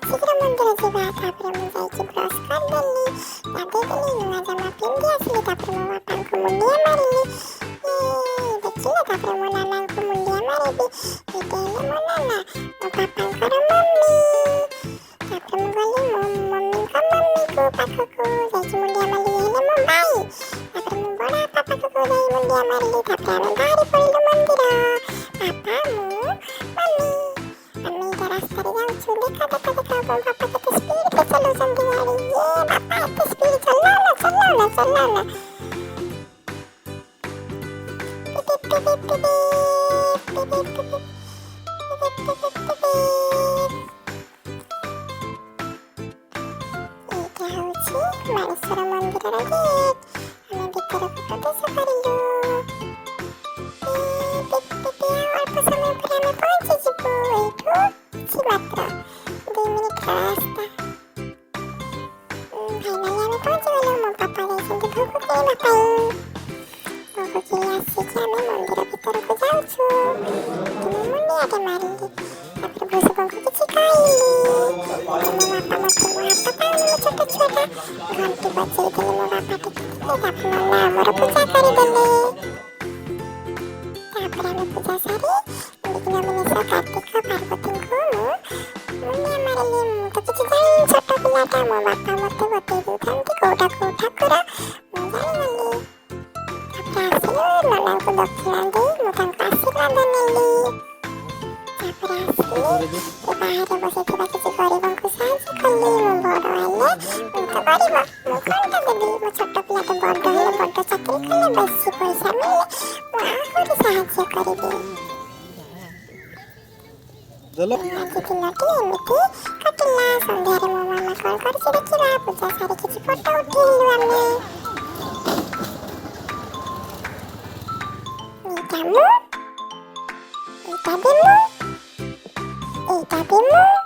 ଶୀଘ୍ର ମନ୍ଦିର ଯିବା। ତାପରେ ମୁଁ ଯାଇକି ବ୍ରସ୍ କରିଦେଲି, ଗାଧେଇଦେଲି, ନୂଆ ଜାମା ପିନ୍ଧି ଆସିଲି। ତାପରେ ମୋ ବାପାଙ୍କୁ ମୁଣ୍ଡିଆ ମାରିଲି, ଦେଖିଲେ। ତାପରେ ମୋ ନାନାଙ୍କୁ ମୁଣ୍ଡିଆ ମାରିବି, ଏଇଟା ହେଲେ ମୋ ନାନା, ମୋ ପାପାଙ୍କର ମମ୍ମି। ତାପରେ ମୁଁ ଗଲି ମୋ ମମ୍ମିଙ୍କ ମମ୍ମିକୁ ପାଖକୁ ଯାଇକି ମୁଣ୍ଡିଆ ମାରିଲି, ହେଲେ ମୋ ଭାଇ। ତାପରେ ମୁଁ ବଡ଼ ବାପା ପାଖକୁ ଯାଇ ମୁଣ୍ଡିଆ ମାରିଲି। ତାପରେ ଆମେ ବାହାରି ପଡ଼ିଲୁ ମନ୍ଦିର, ବାପା, ମୁଁ, ମମ୍ମି। ଆମେ ଏଇଟା ରାସ୍ତାରେ ଯାଉଛୁ, ଦେଖ ମୋ ବାପା କେତେ ସ୍ପିଡରେ ଚଲାଉଛନ୍ତି ଗାଡ଼ି। ବାପା ଏତେ ସ୍ପିଡ ଚଲାଅନା, ଚଲାଅନା, ଚଲାଅନା। ଏଇଟା ହେଉଛି ମାଣେଶ୍ୱର ମନ୍ଦିରର ଗେଟ୍। ଆମେ ଭିତରକୁ ପ୍ରବେଶ କରିଲୁ। ଅଳ୍ପ ସମୟ ପରେ ଆମେ ପହଞ୍ଚିଯିବୁ। ଏଇଠୁ କିଛି ମାତ୍ର 2 ମିନିଟର ରାସ୍ତା। ଫାଇନାଲି ଆମେ ପହଞ୍ଚିଗଲୁ। ମୋ ବାପା ଯାଇଛନ୍ତି ଭୋଗ କିଣିବା ପାଇଁ। ଭୋଗ କିଣି ଆସିକି ଆମେ ମନ୍ଦିର ଭିତରକୁ ଯାଉଛୁ। ମୁଁ ମୁଣ୍ଡିଆଟେ ମାରିଲି, ତାପରେ ବୃଷଭଙ୍କୁ କିଛି କହିଲି। ମୋ ବାପା ମୋତେ ମୋ ହାତ ପାଉନି, ମୋ ଛୋଟ ଛୁଆଟା। ଘଣ୍ଟି ବଜେଇଦେଲେ, ମୋ ବାପା ଟେକିଦେଲେ। ତାପରେ ନନା ଆମର ପୂଜା କରିଦେଲେ। ତାପରେ ଆମେ ପୂଜା ସାରି ବିଘ୍ନବିନାଶ କାର୍ତ୍ତିକ ପାର୍ବତୀଙ୍କୁ ମୁଣ୍ଡିଆ ମାରିଲି। ମୁଁ ତ କିଛି ଜାଣିନି, ଛୋଟ ପିଲାଟା। ମୋ ବାପା ମୋତେ ବତେଇ ଦେଉଥାନ୍ତି କୋଉଟା କୋଉ ଠାକୁର, ମୁଁ ଜାଣିଗଲି। ତାପରେ ଆସିଲୁ, ନନାଙ୍କୁ ଦକ୍ଷିଣା ଦେଇ ମୁଁ ତାଙ୍କ ଆଶୀର୍ବାଦ ନେଲି। ତାପରେ ଆସିଲି, ବାହାରେ ବସିଥିବା କିଛି ଗରିବଙ୍କୁ ସାହାଯ୍ୟ କଲି। ମୁଁ ବଡ଼ ହେଲେ ମୁଁ ତ ଗରିବ, ମୁଁ କ'ଣଟା ଦେବି? ମୋ ଛୋଟ ପିଲାଟା ବଡ଼ ହେଲେ, ବଡ଼ ଚାକିରି କଲେ, ବେଶୀ ପଇସା ମିଳିଲେ ମୁଁ ଆହୁରି ସାହାଯ୍ୟ କରିବି। ଆଜି ଦିନଟି ଏମିତି କଟିଲା। ସନ୍ଧ୍ୟାରେ ମୋ ମାମା କଲ୍ କରିଛି, ଦେଖିବା। ପୂଜା ସାରି କିଛି ଫଟୋ ଉଠେଇଲୁ ଆମେ। ଏଇଟା ମୁଁ, ଏଇଟା ବି ମୁଁ, ଏଇଟା ବି ମୁଁ।